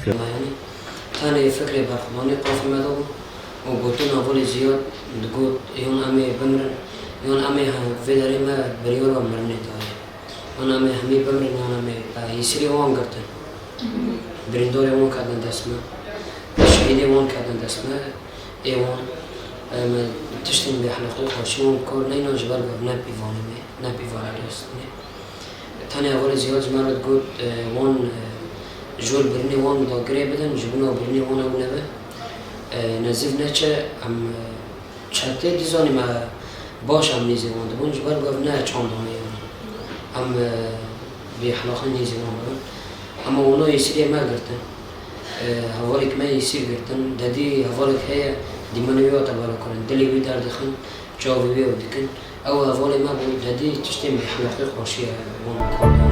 يعني ثاني فكرة برخماني قاف مدو وقلتنا أولي زياد تقول يون أمي بمر يون أمي في داري ما بريورا مرني تاعي يون أمي همي بمر يون أمي يسري وان قرتن بريندوري وان كادن دسمة الشهيدي وان كادن دسمة إيوان تشتين بحلقة خاشون كور نينا جبال نبي فاني رسمي ثاني أولي زياد جمالة تقول وان جول برني وان دا قريبا جبنا برني وان أو نبه نزيف نچه هم چته دیزانی ما باش هم نیزی وان دبون جبر گفت نه چند دانه هم بی حلاقه نیزی وان دبون اما اونا یسیری ما گرتن هوالی که ما یسیر گرتن دادی هوالی که هیا دیمانویات بالا کنن دلی بی در دخن جاوی بی و دکن او هوالی ما بود دادی تشتیم بی حلاقه خوشی وان کار